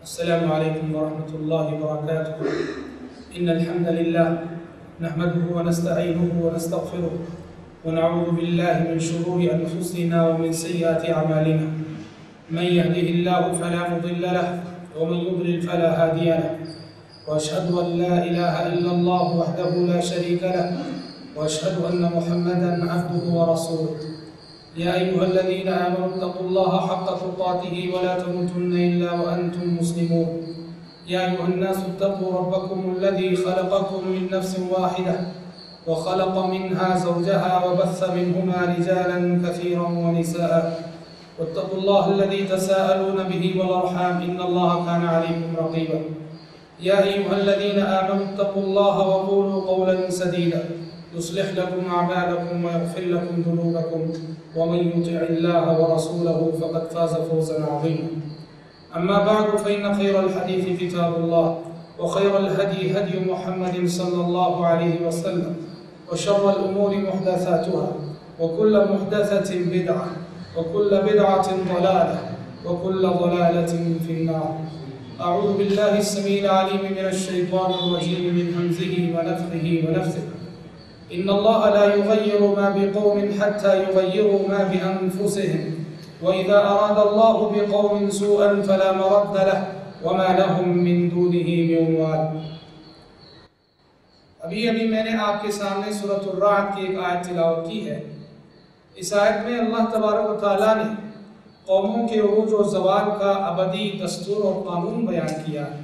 السلام عليكم ورحمة الله وبركاته. إن الحمد لله نحمده ونستعينه ونستغفره ونعوذ بالله من شرور أنفسنا ومن سيئات أعمالنا. من يهده الله فلا مضل له ومن يضلل فلا هادي له. وأشهد أن لا إله إلا الله وحده لا شريك له وأشهد أن محمدا عبده ورسوله. يا أيها الذين آمنوا اتقوا الله حق تقاته ولا تموتن إلا وأنتم مسلمون. يا أيها الناس اتقوا ربكم الذي خلقكم من نفس واحدة وخلق منها زوجها وبث منهما رجالا كثيرا ونساء. واتقوا الله الذي تساءلون به والأرحام إن الله كان عليكم رقيبا. يا أيها الذين آمنوا اتقوا الله وقولوا قولا سديدا يصلح لكم أعمالكم ويغفر لكم ذنوبكم ومن يطع الله ورسوله فقد فاز فوزا عظيما. أما بعد فإن خير الحديث كتاب الله وخير الهدي هدي محمد صلى الله عليه وسلم وشر الأمور محدثاتها وكل محدثة بدعة وكل بدعة ضلالة وكل ضلالة في النار. أعوذ بالله السميع العليم من الشيطان الرجيم من همزه ونفخه ونفثه. إن الله لا يغير ما بقوم حتى يغيروا ما بأنفسهم وإذا أراد الله بقوم سوءا فلا مرد له وما لهم من دونه من وال. ابھی میں نے آپ کے سامنے سورۃ الرعد کی ایک آیت تلاوت کی ہے. اس آیت میں اللہ تبارک و تعالیٰ نے قوموں کے عروج و زوال کا ابدی دستور اور قانون بیان کیا ہے.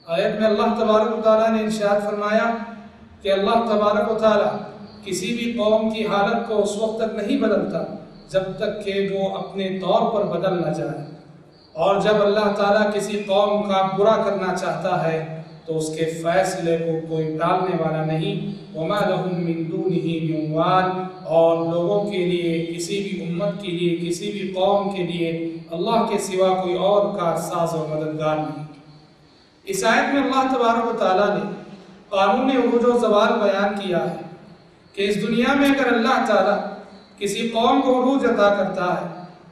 آیت میں اللہ تبارک و تعالیٰ نے ارشاد فرمایا کہ اللہ تبارک و تعالیٰ کسی بھی قوم کی حالت کو اس وقت تک نہیں بدلتا جب تک کہ وہ اپنے طور پر بدل نہ جائے، اور جب اللہ تعالیٰ کسی قوم کا برا کرنا چاہتا ہے تو اس کے فیصلے کو کوئی ٹالنے والا نہیں. وَمَا لَهُم مِّن دُونِهِ مِن وَالٍ. اور لوگوں کے لیے، کسی بھی امت کے لیے، کسی بھی قوم کے لیے اللہ کے سوا کوئی اور کارساز اور مددگار نہیں. اس آیت میں اللہ تبارک و تعالیٰ نے قانون عروج و زوال بیان کیا ہے کہ اس دنیا میں اگر اللہ تعالیٰ کسی قوم کو عروج عطا کرتا ہے،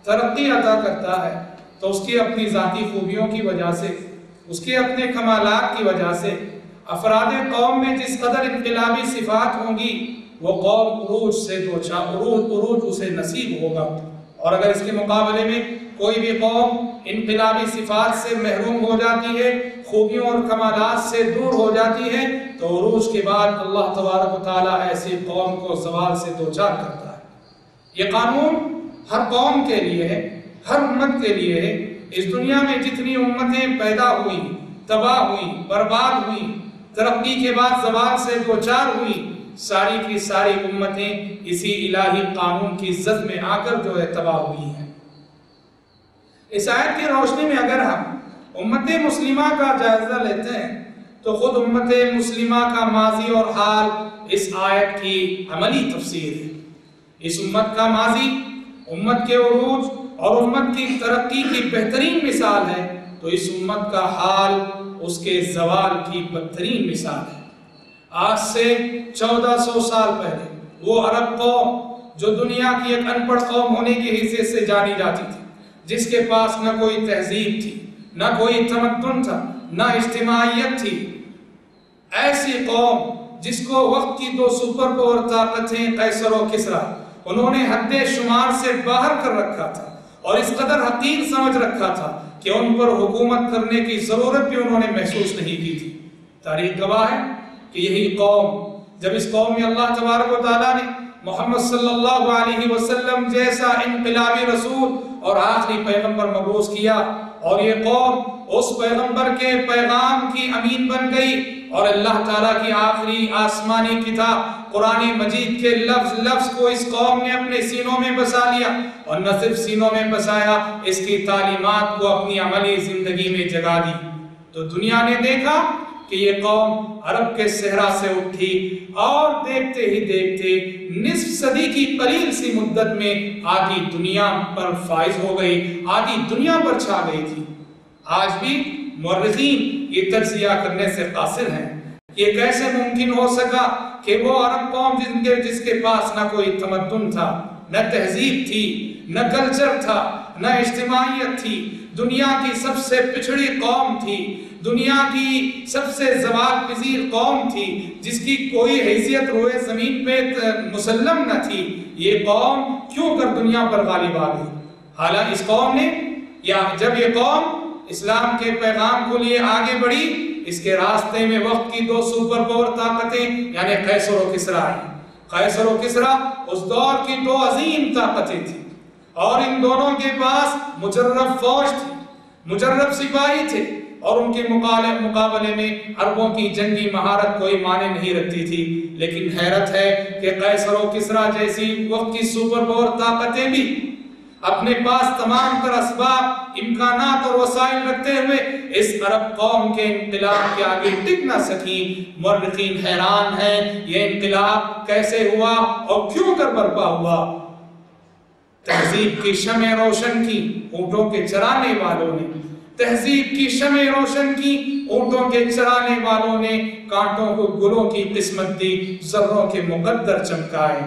ترقی عطا کرتا ہے، تو اس کی اپنی ذاتی خوبیوں کی وجہ سے، اس کے اپنے کمالات کی وجہ سے افراد قوم میں جس قدر انقلابی صفات ہوں گی وہ قوم عروج سے عروج اسے نصیب ہوگا. اور اگر اس کے مقابلے میں کوئی بھی قوم انقلابی صفات سے محروم ہو جاتی ہے، خوبیوں اور کمالات سے دور ہو جاتی ہے، تو عروج کے بعد اللہ تبارک و تعالیٰ ایسی قوم کو زوال سے دوچار کرتا ہے. یہ قانون ہر قوم کے لیے ہے، ہر امت کے لیے ہے. اس دنیا میں جتنی امتیں پیدا ہوئی، تباہ ہوئی، برباد ہوئی، ترقی کے بعد زوال سے دوچار ہوئی، ساری کی ساری امتیں اسی الہی قانون کی زد میں آ کر جو ہے تباہ ہوئی ہیں. اس آیت کی روشنی میں اگر ہم امت مسلمہ کا جائزہ لیتے ہیں تو خود امت مسلمہ کا ماضی اور حال اس آیت کی عملی تفسیر ہے. اس امت کا ماضی امت کے عروج اور امت کی ترقی کی بہترین مثال ہے، تو اس امت کا حال اس کے زوال کی بدترین مثال ہے. آج سے 1400 سال پہلے وہ عرب قوم جو دنیا کی ایک ان پڑھ قوم ہونے کی حیثیت سے جانی جاتی تھی، جس کے پاس نہ کوئی تہذیب تھی، نہ کوئی تمدن تھا، نہ اجتماعیت تھی، ایسی قوم جس کو وقت کی دو سپر پاور طاقتیں قیصر و کسریٰ انہوں نے حد شمار سے باہر کر رکھا تھا اور اس قدر حقیر سمجھ رکھا تھا کہ ان پر حکومت کرنے کی ضرورت بھی انہوں نے محسوس نہیں کی تھی. تاریخ گواہ ہے کہ یہی قوم، جب اس قوم میں اللہ تبارک و تعالیٰ نے محمد صلی اللہ علیہ وسلم جیسا انقلابی رسول اور آخری پیغمبر مبعوث کیا، اور یہ قوم اس پیغمبر کے پیغام کی امین بن گئی اور اللہ تعالیٰ کی آخری آسمانی کتاب قرآن مجید کے لفظ کو اس قوم نے اپنے سینوں میں بسا لیا، اور نہ صرف سینوں میں بسایا، اس کی تعلیمات کو اپنی عملی زندگی میں جگا دی. تو دنیا نے دیکھا کہ یہ قوم عرب کے صحرا سے اٹھی اور دیکھتے ہی دیکھتے نصف صدی کی قلیل سی مدت میں آدھی دنیا پر فائز ہو گئی، آدھی دنیا پر چھا گئی تھی. آج بھی مورخین یہ تجزیہ کرنے سے قاصر ہیں یہ کیسے ممکن ہو سکا کہ وہ عرب قوم جس کے پاس نہ کوئی تمدن تھا، نہ تہذیب تھی، نہ کلچر تھا، نہ اجتماعیت تھی، دنیا کی سب سے پچھڑی قوم تھی، دنیا کی سب سے زوال پذیر قوم تھی، جس کی کوئی حیثیت روئے زمین پہ مسلم نہ تھی، یہ قوم کیوں کر دنیا پر غالب آ گئی؟ حالانکہ اس قوم نے، یا جب یہ قوم اسلام کے پیغام کو لیے آگے بڑھی، اس کے راستے میں وقت کی دو سپر پاور طاقتیں یعنی قیصر و کسریٰ ہیں۔ قیصر و کسریٰ اس دور کی دو عظیم طاقتیں تھیں، اور ان دونوں کے پاس مجرب فوج تھی، مجرب سپاہی تھے، اور ان کے مقابلے میں عربوں کی جنگی مہارت کوئی معنی نہیں رکھتی تھی۔ لیکن حیرت ہے کہ قیصر و کسریٰ جیسی وقت کی سپر پاور طاقتیں بھی اپنے پاس تمام تر اسباب، امکانات اور وسائل رکھتے ہوئے اس عرب قوم کے انقلاب کے آگے ٹک نہ سکیں۔ مورخین حیران ہیں یہ انقلاب کیسے ہوا اور کیوں کر برپا ہوا؟ تہذیب کی شمع روشن کی اونٹوں کے چرانے والوں نے، تہذیب کی شمع روشن کی اونٹوں کے چرانے والوں نے کانٹوں کو گلوں کی قسمت دی، ذروں کے مقدر چمکائے۔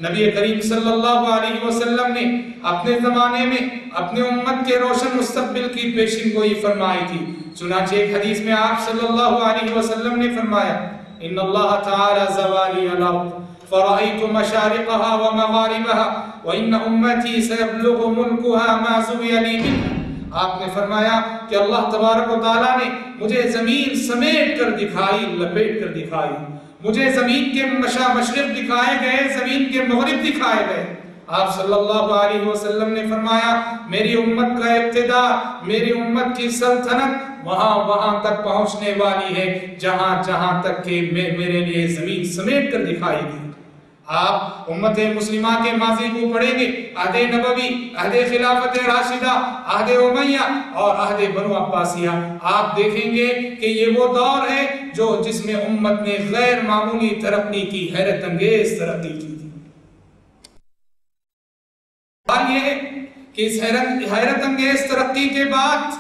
نبی کریم صلی اللہ علیہ وسلم نے اپنے زمانے میں اپنے امت کے روشن مستقبل کی پیشن گوئی فرمائی تھی۔ چنانچہ ایک حدیث میں آپ صلی اللہ علیہ وسلم نے فرمایا، ان اللہ تعالی زوالی الارض فرأيت مشارقها ومغاربها وإن أمتي سيبلغ ملكها ما زوي لي منها۔ آپ نے فرمایا کہ اللہ تبارک و تعالیٰ نے مجھے زمین سمیٹ کر دکھائی، لپیٹ کر دکھائی، مجھے زمین کے مشرق دکھائے گئے، زمین کے مغرب دکھائے گئے۔ آپ صلی اللہ علیہ وسلم نے فرمایا میری امت کا اقتدار، میری امت کی سلطنت وہاں تک پہنچنے والی ہے جہاں تک کہ میرے لیے زمین سمیٹ کر دکھائی گئی۔ آپ امت مسلمہ کے ماضی کو پڑھیں گے، عہد نبوی، عہد خلافت راشدہ، عہد امیہ اور عہد بنو عباسیہ، آپ دیکھیں گے کہ یہ وہ دور ہے جس میں امت نے غیر معمولی ترقی کی، حیرت انگیز ترقی کی تھی۔ اور یہ ہے کہ اس حیرت انگیز ترقی کے بعد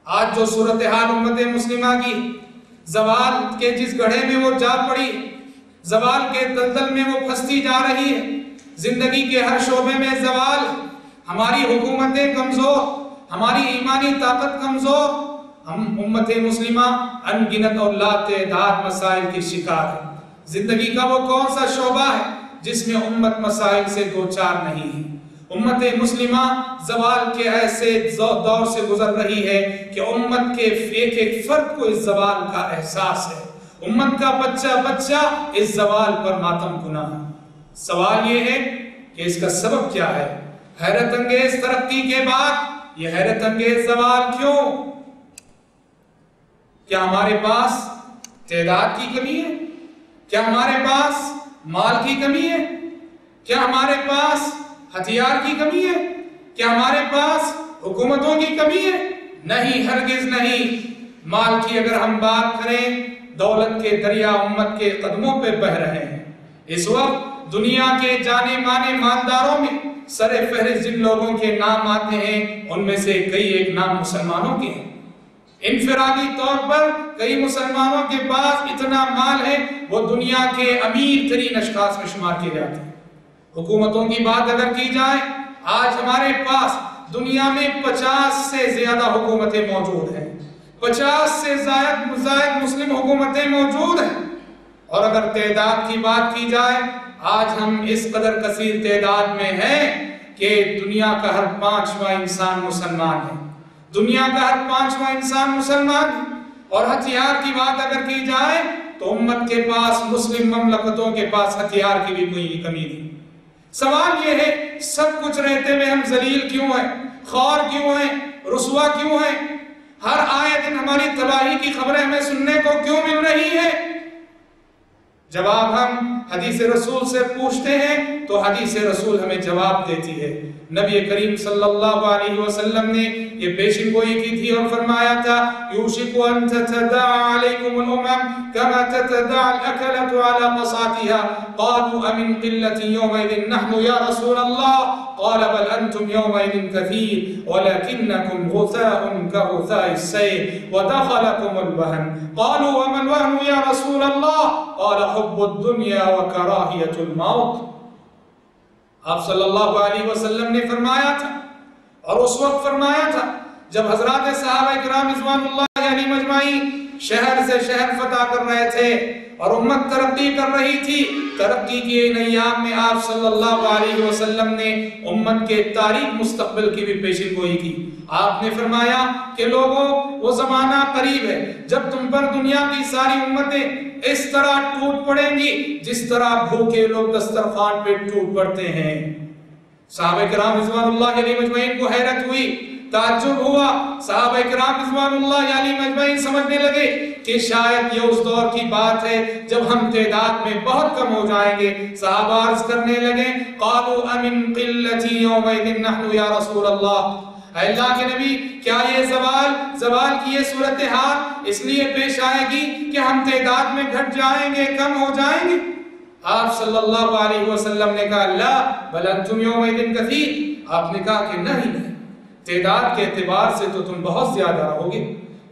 آج جو صورتحال امت مسلمہ کی زوال کے جس گڑھے میں وہ جا پڑی، زوال کے دلدل میں وہ پھنستی جا رہی ہے، زندگی کے ہر شعبے میں زوال، ہماری حکومتیں کمزور، ہماری ایمانی طاقت کمزور، ہم امت مسلمہ ان گنت اور لا تعداد مسائل کی شکار ہے۔ زندگی کا وہ کون سا شعبہ ہے جس میں امت مسائل سے دوچار نہیں ہے؟ امت مسلمہ زوال کے ایسے دور سے گزر رہی ہے کہ امت کے ایک فرد کو اس زوال کا احساس ہے، امت کا بچہ اس زوال پر ماتم گنا ہے۔ سوال یہ ہے کہ اس کا سبب کیا ہے؟ حیرت انگیز ترقی کے بعد یہ حیرت انگیز زوال کیوں؟ کیا ہمارے پاس تعداد کی کمی ہے؟ کیا ہمارے پاس مال کی کمی ہے؟ کیا ہمارے پاس ہتھیار کی کمی ہے؟ کیا ہمارے پاس حکومتوں کی کمی ہے؟ نہیں، ہرگز نہیں۔ مال کی اگر ہم بات کریں، دولت کے دریا امت کے قدموں پہ بہہ رہے ہیں۔ اس وقت دنیا کے جانے مانے مالداروں میں سر فہرست جن لوگوں کے نام آتے ہیں ان میں سے کئی ایک نام مسلمانوں کے ہیں۔ انفرادی طور پر کئی مسلمانوں کے پاس اتنا مال ہے وہ دنیا کے امیر ترین اشخاص میں شمار کیے جاتے ہیں۔ حکومتوں کی بات اگر کی جائے، آج ہمارے پاس دنیا میں 50 سے زیادہ حکومتیں موجود ہیں، 50 سے زائد مسلم حکومتیں موجود ہیں، اور اگر تعداد کی بات کی جائے آج ہم اس قدر کثیر تعداد میں ہیں کہ دنیا کا ہر 5واں انسان مسلمان ہے، دنیا کا ہر 5واں انسان مسلمان ہے۔ اور ہتھیار کی بات اگر کی جائے تو امت کے پاس، مسلم مملکتوں کے پاس ہتھیار کی بھی کوئی کمی نہیں۔ سوال یہ ہے سب کچھ رہتے ہوئے ہم ذلیل کیوں ہیں، خوار کیوں ہیں، رسوا کیوں ہیں؟ ہر آئے دن ہماری تباہی کی خبریں ہمیں سننے کو کیوں مل رہی ہے؟ جواب ہم حدیث رسول سے پوچھتے ہیں تو حدیث رسول ہمیں جواب دیتی ہے۔ نبی کریم صلی اللہ علیہ وسلم نے یہ پیشن گوئی کی تھی اور فرمایا تھا یوشک ان تتداعى علیکم الامم کما تتداعى الاکلة على قصاتها قالوا امن قلة یومئذ نحن یا رسول اللہ قال بل انتم یومئذ کثیر ولکنکم غثاء كغثاء السیل ودخلکم الوہن قالوا وما الوہن یا رسول اللہ قال حب الدنیا وکراہیت الموت۔ آپ صلی اللہ علیہ وسلم نے فرمایا تھا اور اس وقت فرمایا تھا جب حضرات صحابہ کرام رضوانُاللہ علیہم اجمعین شہر سے شہر فتح کر رہے تھے اور امت ترقی کر رہی تھی، ترقی کی ان ایام میں آپ صلی اللہ علیہ وسلم نے امت کے تاریخ مستقبل کی بھی پیشن گوئی کی۔ آپ نے فرمایا کہ لوگوں وہ زمانہ قریب ہے جب تم پر دنیا کی ساری امتیں اس طرح ٹوٹ پڑیں گی جس طرح بھوکے لوگ دسترخوان پہ ٹوٹ پڑتے ہیں۔ صحابہ کرام رضوان اللہ علیہ مجمعین کو حیرت ہوئی، تعجب ہوا۔ صحابہ کرام رضوان اللہ علیہ مجمعین سمجھنے لگے کہ شاید یہ اس دور کی بات ہے جب ہم تعداد میں بہت کم ہو جائیں گے۔ صحابہ عرض کرنے لگے قالوا امن قلتی یومئذ نحن یا رسول اللہ، اے اللہ کے نبی کیا یہ زوال کی یہ صورتحال اس لیے پیش آئے گی کہ ہم تعداد میں گھٹ جائیں گے، کم ہو جائیں گے؟ آپ صلی اللہ علیہ وسلم نے کہا لا بل انتم یومئذ کثیر، آپ نے کہا کہ نہیں، تعداد کے اعتبار سے تو تم بہت زیادہ رہو گے،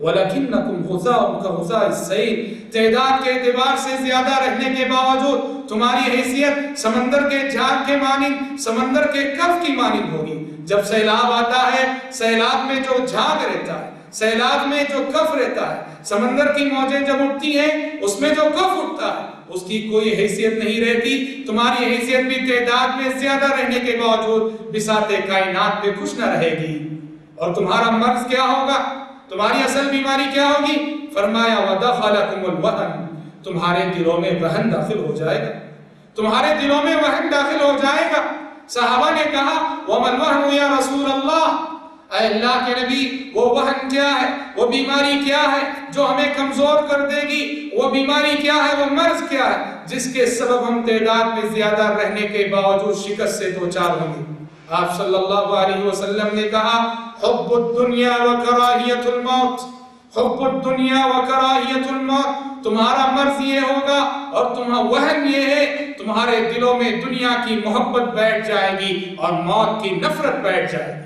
وَلَكِنَّكُمْ غُزَاءٌ كَغُزَاءِ السَّيْلِ، تعداد کے اعتبار سے زیادہ رہنے کے باوجود تمہاری حیثیت سمندر کے جھاگ کے مانند، سمندر کے کف کی مانند ہوگی۔ جب سیلاب آتا ہے، سیلاب میں جو جھاگ رہتا ہے، سیلاب میں جو کف رہتا ہے، سمندر کی موجیں جب اٹھتی ہیں اس میں جو کف اٹھتا ہے اس کی کوئی حیثیت نہیں رہتی۔ تمہاری حیثیت بھی تعداد میں زیادہ رہنے کے باوجود بساط کائنات پہ خوش نہ رہے گی۔ اور تمہارا مرض کیا ہوگا، تمہاری اصل بیماری کیا ہوگی؟ فرمایا وَدَخَلَكُمُ الْوَهْنُ، تمہارے دلوں میں وہن داخل ہو جائے گا، تمہارے دلوں میں وہن داخل ہو جائے گا۔ صحابہ نے کہا وَمَا الْوَهْنُ يَا رَسُولَ اللَّهِ، اے اللہ کے نبی وہ وہن کیا ہے، وہ بیماری کیا ہے جو ہمیں کمزور کر دے گی، وہ بیماری کیا ہے، وہ مرض کیا ہے جس کے سبب ہم تعداد میں زیادہ رہنے کے باوجود شکست سے دوچار ہوں گے؟ آپ صلی اللہ علیہ وسلم نے کہا حب الدنیا وکراہیت الموت، حب الدنیا وکراہیت الموت، تمہارا مرض یہ ہوگا اور تمہارا وہن یہ ہے تمہارے دلوں میں دنیا کی محبت بیٹھ جائے گی اور موت کی نفرت بیٹھ جائے گی۔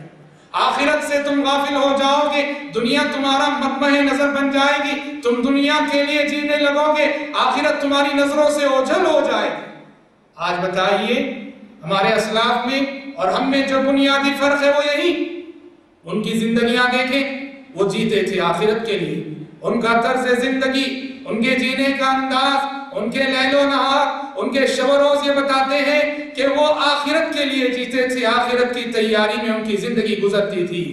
آخرت سے تم غافل ہو جاؤ گے، دنیا تمہارا مطمع نظر بن جائے گی، تم دنیا کے لیے جینے لگو گے، آخرت تمہاری نظروں سے اوجھل ہو جائے گی۔ آج بتائیے ہمارے اسلاف میں اور ہم میں جو بنیادی فرق ہے وہ یہی، ان کی زندگیاں دیکھیں، وہ جیتے تھے آخرت کے لیے، ان کا طرز زندگی، ان کے جینے کا انداز، ان کے لیل و نہار، ان کے شب و روز یہ بتاتے ہیں کہ وہ آخرت کے لیے جیتے تھے، آخرت کی تیاری میں ان کی زندگی گزرتی تھی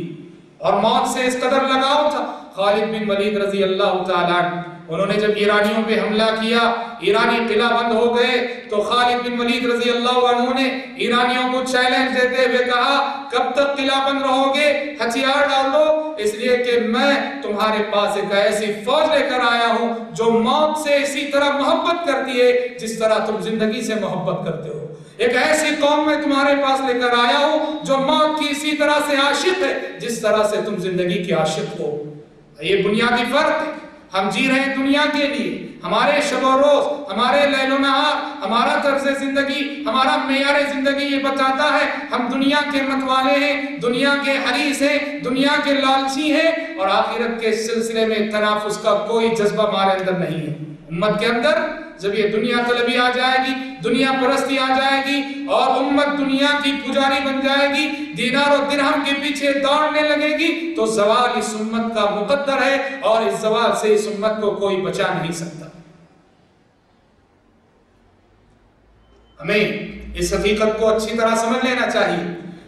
اور موت سے اس قدر لگاؤ تھا۔ خالد بن ولید رضی اللہ تعالیٰ انہوں نے جب ایرانیوں پہ حملہ کیا، ایرانی قلعہ بند ہو گئے، تو خالد بن ولید رضی اللہ عنہ نے ایرانیوں کو چیلنج دیتے ہوئے کہا کب تک قلعہ بند رہو گے، ہتھیار ڈال دو، اس لیے کہ میں تمہارے پاس ایک ایسی فوج لے کر آیا ہوں جو موت سے اسی طرح محبت کرتی ہے جس طرح تم زندگی سے محبت کرتے ہو۔ ایک ایسی قوم میں تمہارے پاس لے کر آیا ہوں جو موت کی اسی طرح سے عاشق ہے جس طرح سے تم زندگی کی عاشق ہو۔ یہ بنیادی فرق ہے۔ ہم جی رہے ہیں دنیا کے لیے، ہمارے شب و روز، ہمارے لیل و نہار، ہمارا طرز زندگی، ہمارا معیار زندگی یہ بتاتا ہے ہم دنیا کے متوالے ہیں، دنیا کے حریص ہیں، دنیا کے لالچی ہیں، اور آخرت کے سلسلے میں تنافس کا کوئی جذبہ ہمارے اندر نہیں ہے۔ امت کے اندر جب یہ دنیا طلبی آ جائے گی، دنیا پرستی آ جائے گی اور امت دنیا کی پجاری بن جائے گی، دینار و درہم کے پیچھے دوڑنے لگے گی، تو زوال اس امت کا مقدر ہے اور اس زوال سے اس امت کو کوئی بچا نہیں سکتا۔ ہمیں اس حقیقت کو اچھی طرح سمجھ لینا چاہیے،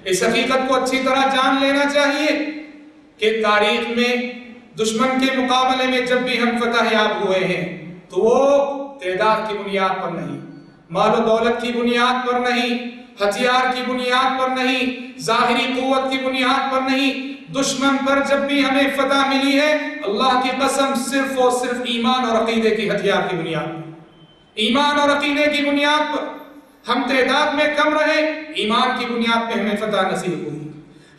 اس حقیقت کو اچھی طرح جان لینا چاہیے کہ تاریخ میں دشمن کے مقابلے میں جب بھی ہم فتح یاب ہوئے ہیں تو وہ تعداد کی بنیاد پر نہیں، مال و دولت کی بنیاد پر نہیں، ہتھیار کی بنیاد پر نہیں، ظاہری قوت کی بنیاد پر نہیں۔ دشمن پر جب بھی ہمیں فتح ملی ہے اللہ کی قسم صرف اور صرف ایمان اور عقیدے کی ہتھیار کی بنیاد پر، ایمان اور عقیدے کی بنیاد پر۔ ہم تعداد میں کم رہے، ایمان کی بنیاد پہ ہمیں فتح نصیب ہوئی۔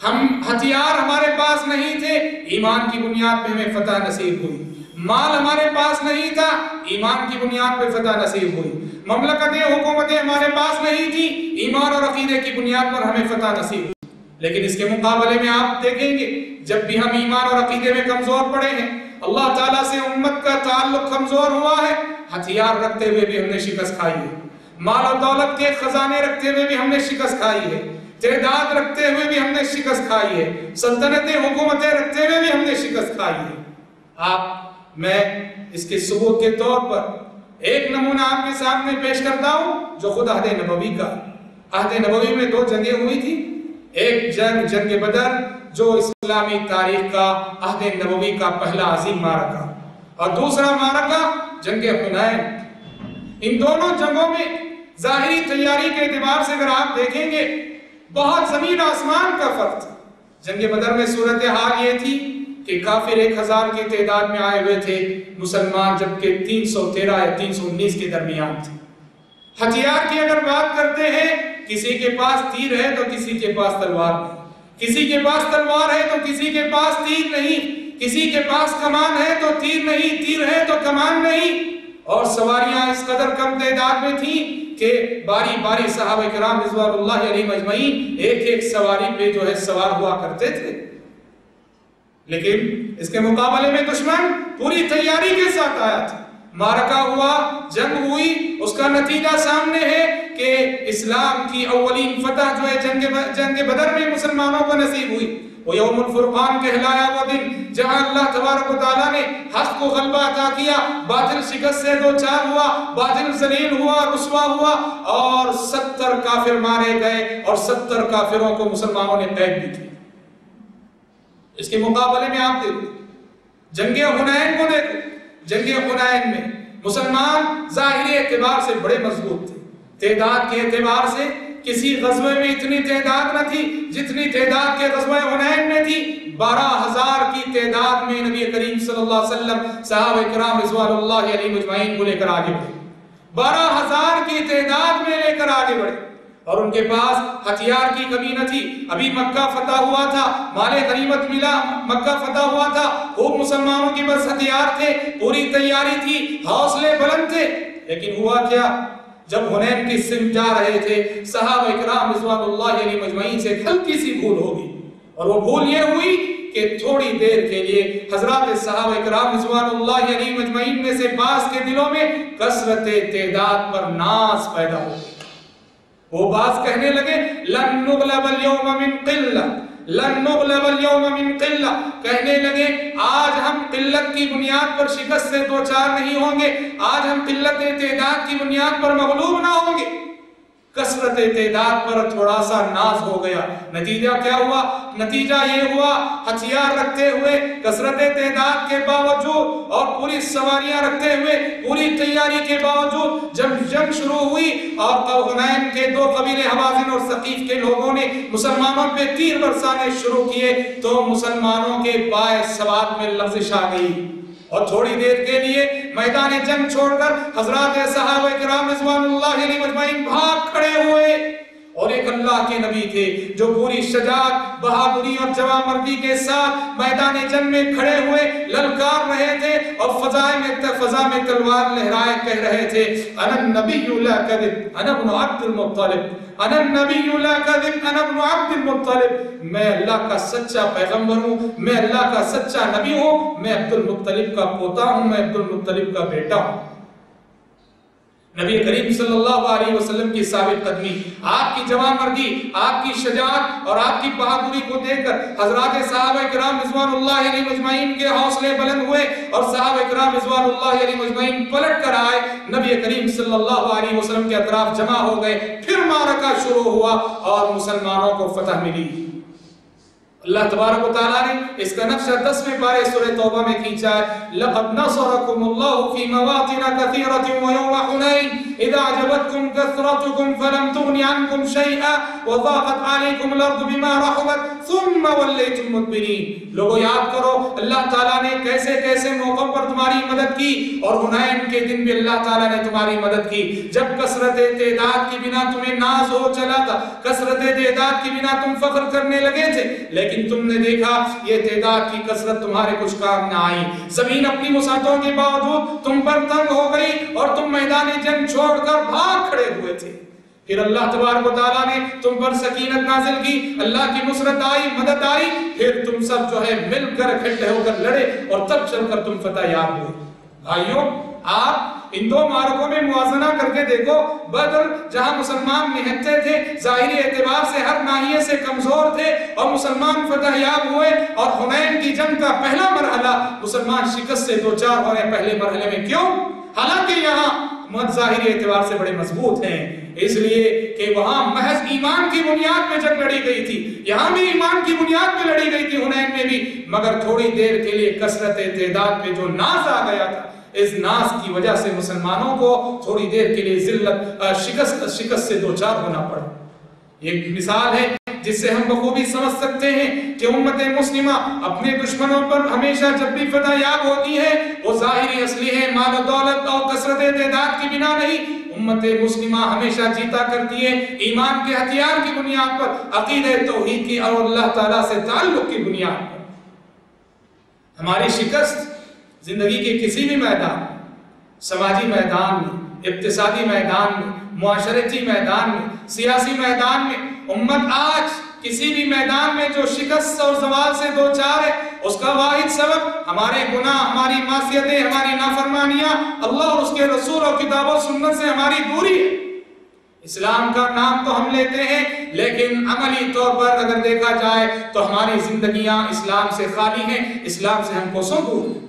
ہم ہتھیار ہمارے پاس نہیں تھے، ایمان کی بنیاد پہ ہمیں فتح نصیب ہوئی۔ مال ہمارے پاس نہیں تھا، ایمان کی بنیاد پہ فتح نصیب ہوئی۔ مملکتیں، حکومتیں ہمارے پاس نہیں تھی، ایمان اور عقیدے کی بنیاد پر ہمیں فتح نصیب ہوئی۔ لیکن اس کے مقابلے میں آپ دیکھیں گے جب بھی ہم ایمان اور عقیدے میں کمزور پڑے ہیں، اللہ تعالیٰ سے امت کا تعلق کمزور ہوا ہے، ہتھیار رکھتے ہوئے بھی ہم نے شکست کھائی ہے، مال و دولت کے خزانے رکھتے ہوئے بھی ہم نے شکست کھائی ہے، تعداد رکھتے ہوئے بھی ہم نے شکست کھائی ہے، سلطنتیں حکومتیں رکھتے ہوئے بھی ہم نے شکست کھائی ہے۔ میں اس کے ثبوت کے طور پر ایک نمونہ آپ کے سامنے پیش کرتا ہوں جو خود عہد نبوی کا۔ عہد نبوی میں 2 جنگیں ہوئی تھی، ایک جنگ بدر جو اسلامی تاریخ کا عہد نبوی کا پہلا عظیم معرکہ، اور دوسرا معرکہ جنگ حنین۔ ان دونوں جنگوں میں ظاہری تیاری کے اعتبار سے اگر آپ دیکھیں گے بہت زمین آسمان کا فرق تھا۔ جنگ بدر میں صورتحال یہ تھی کہ کافر 1000 کی تعداد میں آئے ہوئے تھے، مسلمان جبکہ 313 یا 319 کے درمیان تھے۔ ہتھیار کی اگر بات کرتے ہیں، کسی کے پاس تیر ہے تو کسی کے پاس تلوار نہیں، کسی کے پاس تلوار ہے تو کسی کے پاس تیر نہیں، کسی کے پاس کمان ہے تو تیر نہیں، تیر ہے تو کمان نہیں، اور سواریاں اس قدر کم تعداد میں تھیں کہ باری باری صحابہ کرام رضوان اللہ علیہم اجمعین ایک ایک سواری پہ جو ہے سوار ہوا کرتے تھے۔ لیکن اس کے مقابلے میں دشمن پوری تیاری کے ساتھ آیا تھا۔ معرکہ ہوا، جنگ ہوئی، اس کا نتیجہ سامنے ہے کہ اسلام کی اولین فتح جو ہے جنگ بدر میں مسلمانوں کو نصیب ہوئی۔ وہ یوم الفرقان کہلایا وہ دن جہاں اللہ تبارک و تعالیٰ نے حق کو غلبہ عطا کیا، باطل شکست سے دوچار ہوا، باطل ذلیل ہوا، رسوا ہوا، اور 70 کافر مارے گئے اور 70 کافروں کو مسلمانوں نے قید بھی کیا۔ اس کے مقابلے میں آپ دیکھیں جنگ حنین کو دیکھیں۔ جنگ حنین میں مسلمان ظاہری اعتبار سے بڑے مضبوط تھے، تعداد کے اعتبار سے کسی غزوے میں اتنی تعداد نہ تھی جتنی تعداد کے غزوہ حنین میں تھی۔ 12,000 کی تعداد میں نبی کریم صلی اللہ علیہ وسلم صحابہ کرام رضوان اللہ علیہم اجمعین کو لے کر آگے بڑھے، 12,000 کی تعداد میں لے کر آگے بڑھے، اور ان کے پاس ہتھیار کی کمی نہ تھی۔ ابھی مکہ فتح ہوا تھا، مال غنیمت ملا، مکہ فتح ہوا تھا، خوب مسلمانوں کی بس ہتھیار تھے، پوری تیاری تھی، حوصلے بلند تھے۔ لیکن ہوا کیا؟ جب حنین کی سمت جا رہے تھے، صحابہ کرام رضوان اللہ علیہم اجمعین سے ہلکی سی بھول ہوگی، اور وہ بھول یہ ہوئی کہ تھوڑی دیر کے لیے حضرات صحابہ کرام رضوان اللہ علیہم اجمعین میں سے بعض کے دلوں میں کثرت تعداد پر ناز پیدا ہو گئی۔ وہ بعض کہنے لگے لن نغلب اليوم من قلہ، لن نغلب اليوم من قلہ، کہنے لگے آج ہم قلت کی بنیاد پر شکست سے دوچار نہیں ہوں گے، آج ہم قلت تعداد کی بنیاد پر مغلوب نہ ہوں گے۔ کثرت تعداد پر تھوڑا سا ناز ہو گیا، نتیجہ کیا ہوا؟ نتیجہ یہ ہوا ہتھیار رکھتے ہوئے کثرت تعداد کے باوجود اور پوری سواریاں رکھتے ہوئے پوری تیاری کے باوجود جب جنگ شروع ہوئی اور حنین کے 2 قبیلے حوازن اور ثقیف کے لوگوں نے مسلمانوں پہ تیر برسانے شروع کیے تو مسلمانوں کے پائے سواد میں لغزش آ گئی، اور تھوڑی دیر کے لیے میدان جنگ چھوڑ کر حضرات صحابہ کرام رضوان اللہ علیہم اجمعین بھاگ کھڑے ہوئے، اور ایک اللہ کے نبی تھے جو پوری شجاعت، بہادری اور جوانمردی کے ساتھ میدان جنگ میں کھڑے ہوئے للکار رہے تھے اور فضا میں تلوار لہرائے کہہ رہے تھے انا النبی لا کذب انا ابن عبد المطلب، انا النبی لا کذب انا ابن عبد المطلب، میں اللہ کا سچا پیغمبر ہوں، میں اللہ کا سچا نبی ہوں، میں عبد المطلب کا پوتا ہوں، میں عبد المطلب کا بیٹا ہوں۔ نبی کریم صلی اللہ علیہ وسلم کی ثابت قدمی، آپ کی جوانمردی، آپ کی شجاعت اور آپ کی بہادری کو دیکھ کر حضرات صحابہ کرام رضوان اللہ علیہ مجمعین کے حوصلے بلند ہوئے اور صحابہ کرام رضوان اللہ علیہ مجمعین پلٹ کر آئے، نبی کریم صلی اللہ علیہ وسلم کے اطراف جمع ہو گئے، پھر معرکہ شروع ہوا اور مسلمانوں کو فتح ملی۔ اللہ تبارک و تعالیٰ نے اس کا نقشہ 10ویں پارے سورہ توبہ میں کھینچا ہے، لَقَدْ نَصَرَكُمُ اللَّهُ فِي مَوَاطِنَ كَثِيرَةٍ وَيَوْمَ حُنَيْنٍ إِذْ أَعْجَبَتْكُمْ كَثْرَتُكُمْ فَلَمْ تُغْنِ عَنْكُمْ شَيْئًا وَضَاقَتْ عَلَيْكُمُ الْأَرْضُ بِمَا رَحُبَتْ ثُمَّ وَلَّيْتُمْ مُدْبِرِينَ۔ لوگوں یاد کرو اللہ تعالیٰ نے کیسے کیسے موقعوں پر تمہاری مدد کی، اور حنین کے دن بھی اللہ تعالیٰ نے تمہاری مدد کی جب کثرت تعداد کی بنا تمہیں ناز ہو چلا تھا، کثرت تعداد کی بنا تم فخر کرنے لگے تھے، لیکن تم نے دیکھا یہ تعداد کی کثرت تمہارے کچھ کام نہ آئی، زمین اپنی وسعتوں کے باوجود تم پر تنگ ہو گئی اور تم میدان جنگ چھوڑ کر بھاگ کھڑے ہوئے تھے۔ پھر اللہ تبارک و تعالیٰ نے تم پر سکینت نازل کی، اللہ کی نصرت آئی، مدد آئی، پھر تم سب جو ہے مل کر اکٹھے ہو کر لڑے اور تب چل کر تم فتح یاب ہوئے۔ بھائیوں، آپ ان دو معرکوں میں موازنہ کر کے دیکھو، بدر جہاں مسلمان نہتے تھے، ظاہری اعتبار سے ہر ناحیے سے کمزور تھے اور مسلمان فتح یاب ہوئے، اور حنین کی جنگ کا پہلا مرحلہ مسلمان شکست سے دوچار ہوئے پہلے مرحلے میں۔ کیوں؟ حالانکہ یہاں ظاہری اعتبار سے بڑے مضبوط ہیں، اس لیے کہ وہاں محض ایمان کی بنیاد پہ جنگ لڑی گئی تھی، یہاں بھی ایمان کی بنیاد پہ لڑی گئی تھی، حنین میں بھی، مگر تھوڑی دیر کے لیے کثرت تعداد پہ جو ناز آ گیا تھا، اس ناز کی وجہ سے مسلمانوں کو تھوڑی دیر کے لیے ذلت شکست سے دوچار ہونا پڑا۔ یہ مثال ہے جس سے ہم بخوبی سمجھ سکتے ہیں کہ امت مسلمہ اپنے دشمنوں پر ہمیشہ جب بھی فتح یاب ہوتی ہے وہ ظاہری اسلحے، مال و دولت اور کثرت تعداد کی بنا نہیں، امت مسلمہ ہمیشہ جیتا کرتی ہے ایمان کے ہتھیار کی بنیاد پر، عقیدہ توحید کی اور اللہ تعالیٰ سے تعلق کی بنیاد پر۔ ہماری شکست زندگی کے کسی بھی میدان، سماجی میدان میں، اقتصادی میدان میں، معاشرتی میدان میں، سیاسی میدان میں، امت آج کسی بھی میدان میں جو شکست اور زوال سے دوچار ہے، اس کا واحد سبب ہمارے گناہ، ہماری معصیتیں، ہماری نافرمانیاں، اللہ اور اس کے رسول اور کتاب و سنت سے ہماری دوری ہے۔ اسلام کا نام تو ہم لیتے ہیں، لیکن عملی طور پر اگر دیکھا جائے تو ہماری زندگیاں اسلام سے خالی ہیں، اسلام سے ہم کوسوں دور ہیں۔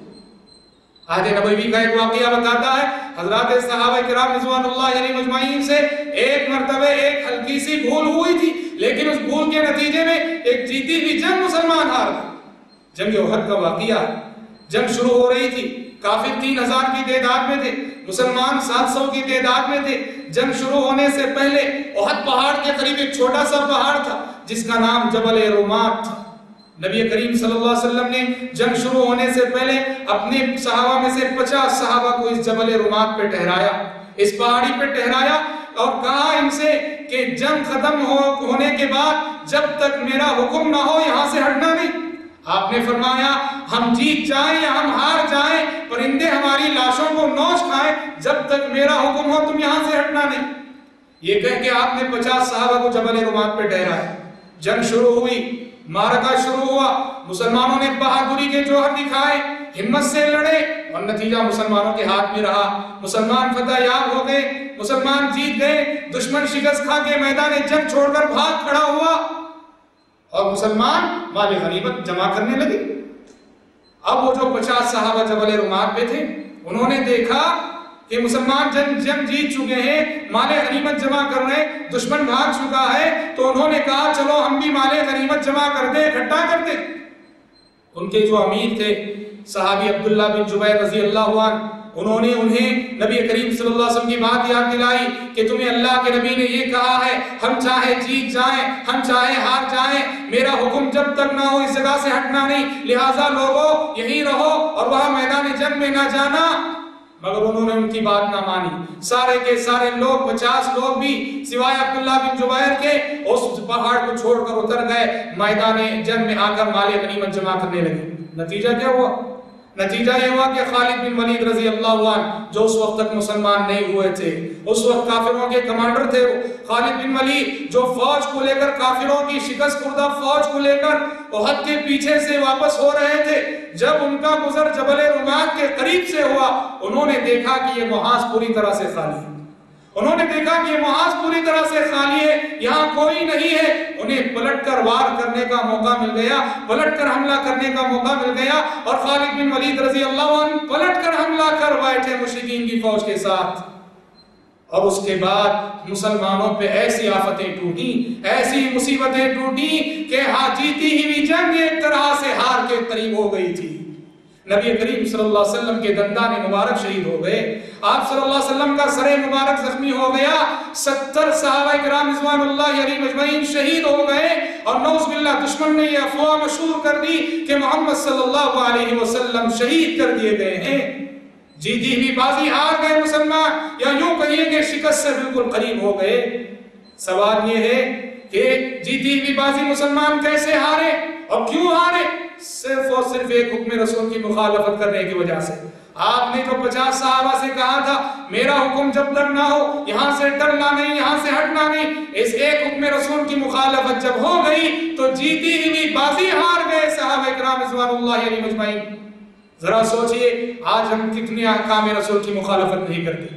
عہد نبوی کا ایک واقعہ بتاتا ہے، حضرات صحابہ کرام رضوان اللہ علیہم اجمعین سے ایک مرتبہ ایک ہلکی سی بھول ہوئی تھی، لیکن اس بھول کے نتیجے میں ایک جیتی ہوئی جنگ مسلمان ہار گئے۔ جنگ احد کا واقعہ، جنگ شروع ہو رہی تھی، کافر 3000 کی تعداد میں تھے، مسلمان 700 کی تعداد میں تھے۔ جنگ شروع ہونے سے پہلے احد پہاڑ کے قریب ایک چھوٹا سا پہاڑ تھا جس کا نام جبل رومات تھا۔ نبی کریم صلی اللہ علیہ وسلم نے جنگ شروع ہونے سے پہلے اپنے صحابہ میں سے 50 صحابہ کو اس جبل رومات پہ ٹھہرایا، اس پہاڑی پہ ٹھہرایا اور کہا ان سے کہ جنگ ختم ہونے کے بعد جب تک میرا حکم نہ ہو یہاں سے ہٹنا نہیں۔ آپ نے فرمایا ہم جیت جائیں یا ہم ہار جائیں، پرندے ہماری لاشوں کو نوچ کھائیں، جب تک میرا حکم ہو تم یہاں سے ہٹنا نہیں۔ یہ کہہ کے آپ نے 50 صحابہ کو جبل رومات پہ ٹھہرایا۔ جنگ شروع ہوئی، معرکہ شروع ہوا، مسلمانوں نے بہادری کے جوہر دکھائے، ہمت سے لڑے اور نتیجہ مسلمانوں کے ہاتھ میں رہا۔ مسلمان فتح یاب ہو گئے، مسلمان جیت گئے، دشمن شکست کھا کے میدان جنگ چھوڑ کر بھاگ کھڑا ہوا اور مسلمان مال غنیمت جمع کرنے لگے۔ اب وہ جو 50 صحابہ جبل رومات پہ تھے انہوں نے دیکھا کہ مسلمان جنگ جیت چکے ہیں، مال غنیمت جمع کر رہے ہیں، دشمن بھاگ چکا ہے، تو انہوں نے کہا چلو ہم بھی مال غنیمت جمع کر دیں، اکٹھا کر دیں۔ ان کے جو امیر تھے صحابی عبداللہ بن جبیر رضی اللہ عنہ، انہوں نے انہیں نبی کریم صلی اللہ علیہ وسلم کی بات یاد دلائی کہ تمہیں اللہ کے نبی نے یہ کہا ہے ہم چاہے جیت جائیں ہم چاہے ہار جائیں، میرا حکم جب تک نہ ہو اس جگہ سے ہٹنا نہیں، لہٰذا لوگوں یہیں رہو اور وہاں میدان جنگ میں نہ جانا۔ مگر انہوں نے ان کی بات نہ مانی، سارے کے سارے لوگ 50 لوگ بھی سوائے عبداللہ بن جبیر کے اس پہاڑ کو چھوڑ کر اتر گئے، میدان جنگ میں آ کر مال غنیمت جمع کرنے لگے۔ نتیجہ کیا ہوا؟ نتیجہ یہ ہوا کہ خالد بن ولید رضی اللہ عنہ جو اس وقت تک مسلمان نہیں ہوئے تھے، اس وقت کافروں کے کمانڈر تھے، خالد بن ولید جو فوج کو لے کر کافروں کی شکست خوردہ فوج کو لے کر احد کے پیچھے سے واپس ہو رہے تھے، جب ان کا گزر جبل رومات کے قریب سے ہوا انہوں نے دیکھا کہ یہ محاذ پوری طرح سے خالی ہے، انہوں نے دیکھا کہ یہ محاذ پوری طرح سے خالی ہے، یہاں کوئی نہیں ہے۔ انہیں پلٹ کر وار کرنے کا موقع مل گیا، پلٹ کر حملہ کرنے کا موقع مل گیا، اور خالد بن ولید رضی اللہ عنہ پلٹ کر حملہ کر بیٹھے مشرکین کی فوج کے ساتھ۔ اور اس کے بعد مسلمانوں پہ ایسی آفتیں ٹوٹیں، ایسی مصیبتیں ٹوٹیں کہ جیتی ہوئی جنگ ایک طرح سے ہار کے قریب ہو گئی تھی۔ نبی کریم صلی اللہ علیہ وسلم کے دندان مبارک شہید ہو گئے، آپ صلی اللہ علیہ وسلم کا سر مبارک زخمی ہو گیا، 70 صحابہ کرام رضوان اللہ علیہم اجمعین شہید ہو گئے، اور نعوذ باللہ دشمن نے یہ افواہ مشہور کر دی کہ محمد صلی اللہ علیہ وسلم شہید کر دیے گئے ہیں۔ جیتی ہوئی بازی ہار گئے مسلمان، یا یوں کہیے کہ شکست سے بالکل قریب ہو گئے۔ سوال یہ ہے کہ جیتی ہوئی بازی مسلمان کیسے ہارے اور کیوں ہارے؟ صرف اور صرف ایک حکم رسول کی مخالفت کرنے کی وجہ سے۔ آپ نے جو 50 صحابہ سے کہا تھا میرا حکم جب تک نہ ہو یہاں سے ٹلنا نہیں، یہاں سے ہٹنا نہیں، اس ایک حکم رسول کی مخالفت جب ہو گئی تو جیتی ہوئی بازی ہار گئے صحابہ کرام رضوان اللہ علیہم اجمعین۔ ذرا سوچئے آج ہم کتنے احکام رسول کی مخالفت نہیں کرتے،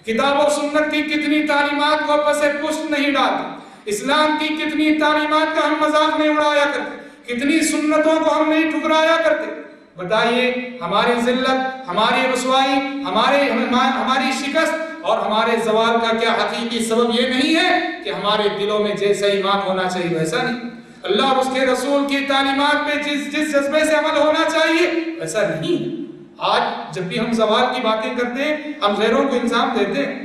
کتاب و سنت کی کتنی تعلیمات کو پس پشت نہیں ڈالتے، اسلام کی کتنی تعلیمات کا ہم مذاق نہیں اڑایا کرتے، کتنی سنتوں کو ہم نہیں ٹھکرایا کرتے۔ بتائیے ہماری ذلت، ہماری رسوائی، ہماری شکست اور ہمارے زوال کا کیا حقیقی سبب یہ نہیں ہے کہ ہمارے دلوں میں جیسا ایمان ہونا چاہیے ویسا نہیں، اللہ اور اس کے رسول کی تعلیمات پہ جس جذبے سے عمل ہونا چاہیے ویسا نہیں۔ آج جب بھی ہم زوال کی باتیں کرتے ہیں ہم غیروں کو الزام دیتے ہیں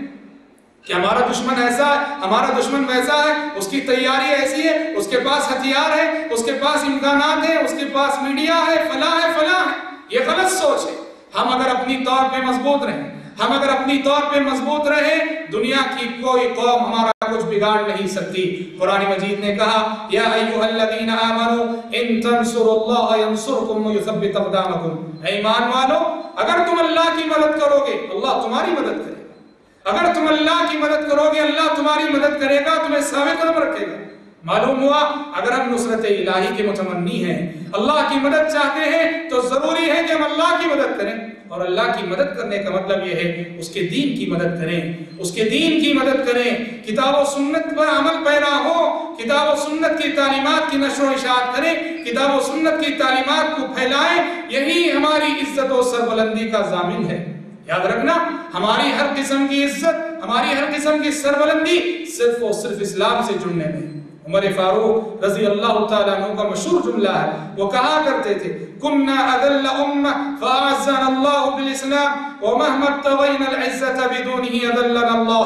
کہ ہمارا دشمن ایسا ہے، ہمارا دشمن ویسا ہے، اس کی تیاری ایسی ہے، اس کے پاس ہتھیار ہے، اس کے پاس امکانات ہیں، اس کے پاس میڈیا ہے، فلاں ہے فلاں ہے۔ یہ غلط سوچ ہے۔ ہم اگر اپنی طور پہ مضبوط رہیں، ہم اگر اپنی طور پہ مضبوط رہیں، دنیا کی کوئی قوم ہمارا کچھ بگاڑ نہیں سکتی۔ قرآن مجید نے کہا یا ایھا الذین آمنوا ان تنصروا اللہ ینصرکم ویثبت اقدامکم، اے ایمان والو اگر تم اللہ کی مدد کرو گے اللہ تمہاری مدد کرے گا، اگر تم اللہ کی مدد کرو گے اللہ تمہاری مدد کرے گا، تمہیں ثابت قدم رکھے گا۔ معلوم ہوا اگر ہم نصرت الہی کے متمنی ہیں، اللہ کی مدد چاہتے ہیں، تو ضروری ہے کہ ہم اللہ کی مدد کریں، اور اللہ کی مدد کرنے کا مطلب یہ ہے اس کے دین کی مدد کریں، اس کے دین کی مدد کریں، کتاب و سنت پر عمل پیرا ہو، کتاب و سنت کی تعلیمات کی نشر و اشاعت کریں، کتاب و سنت کی تعلیمات کو پھیلائیں، یہی ہماری عزت و سربلندی کا ضامن ہے۔ یاد رکھنا ہماری ہر قسم کی عزت، ہماری ہر قسم کی سربلندی صرف اور صرف اسلام سے جڑنے میں۔ عمر فاروق رضی اللہ تعالیٰ عنہ کا مشہور جملہ ہے، وہ کہا کرتے تھے کُنَّا أَذَلَّ أُمَّةً فَأَعَزَّنَا اللَّهُ بِالْإِسْلَامِ وَمَهْمَا ابْتَغَيْنَا الْعِزَّةَ بِدُونِهِ أَذَلَّنَا اللَّهُ۔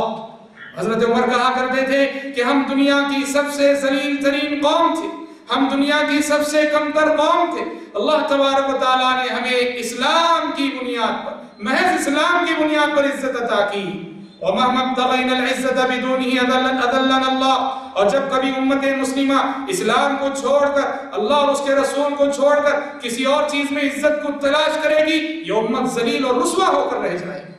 حضرت عمر کہا کرتے تھے کہ ہم دنیا کی سب سے ذلیل ترین قوم تھے، ہم دنیا کی سب سے کمتر قوم تھے، اللہ تبارک و تعالیٰ نے ہمیں اسلام کی بنیاد پر، محض اسلام کی بنیاد پر عزت عطا کی۔ وَمَهْمَا ابْتَغَيْنَا الْعِزَّةَ بِدُونِهِ أَذَلَّنَا اللَّهُ۔ اور جب کبھی امت مسلمہ اسلام کو چھوڑ کر، اللہ اور اس کے رسول کو چھوڑ کر کسی اور چیز میں عزت کو تلاش کرے گی، یہ امت ذلیل اور رسوا ہو کر رہ جائے گی۔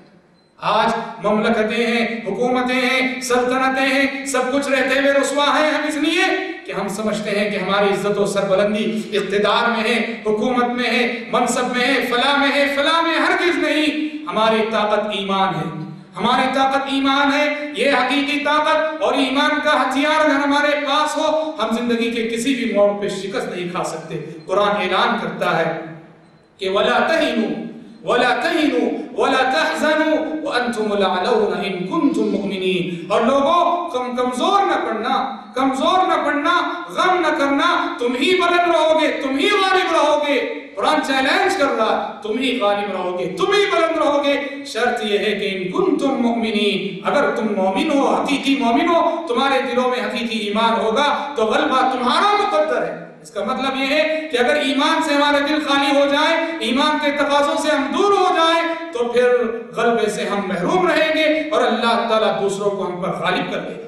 آج مملکتیں ہیں، حکومتیں ہیں، سلطنتیں ہیں، سب کچھ رہتے ہوئے رسوا ہیں ہم اس لیے کہ ہم سمجھتے ہیں کہ ہماری عزت و سربلندی اقتدار میں ہے، حکومت میں ہے، منصب میں ہے، فلاں میں ہے، فلاں میں، ہرگز نہیں۔ ہماری طاقت ایمان ہے، ہماری طاقت ایمان ہے، یہ حقیقی طاقت اور ایمان کا ہتھیار اگر ہمارے پاس ہو ہم زندگی کے کسی بھی موڑ پہ شکست نہیں کھا سکتے۔ قرآن اعلان کرتا ہے کہ وَلَا تَهِنُوا وَلَا تَهِنُوا وَلَا تَحْزَنُوا وَأَنْتُمُ الْأَعْلَوْنَ إِن كُنتُم مُؤْمِنِينَ۔ اور لوگوں کمزور نہ پڑنا، کمزور نہ پڑنا، غم نہ کرنا، تم ہی بلند رہو گے، تم ہی غالب رہو گے۔ قرآن چیلنج کر رہا، تم ہی غالب رہو گے، تم ہی بلند رہو گے، شرط یہ ہے کہ ان کنتم مؤمنین، اگر تم مومن ہو، حقیقی مومن ہو، تمہارے دلوں میں حقیقی ایمان ہوگا تو غلبہ تمہارا مقدر ہے۔ اس کا مطلب یہ ہے کہ اگر ایمان سے ہمارا دل خالی ہو جائے، ایمان کے تقاضوں سے ہم دور ہو جائیں، تو پھر غلبے سے ہم محروم رہیں گے اور اللہ تعالیٰ دوسروں کو ہم پر غالب کر دے گا۔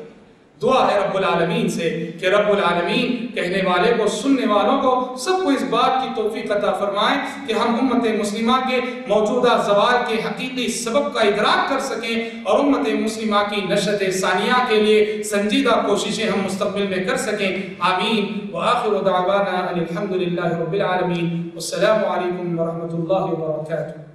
دعا ہے رب العالمین سے کہ رب العالمین کہنے والے کو، سننے والوں کو، سب کو اس بات کی توفیق عطا فرمائیں کہ ہم امت مسلمہ کے موجودہ زوال کے حقیقی سبب کا ادراک کر سکیں اور امت مسلمہ کی نشأت ثانیہ کے لیے سنجیدہ کوششیں ہم مستقبل میں کر سکیں۔ آمین۔ وآخر دعوانا ان الحمد للہ رب العالمین۔ والسلام علیکم ورحمۃ اللہ وبرکاتہ۔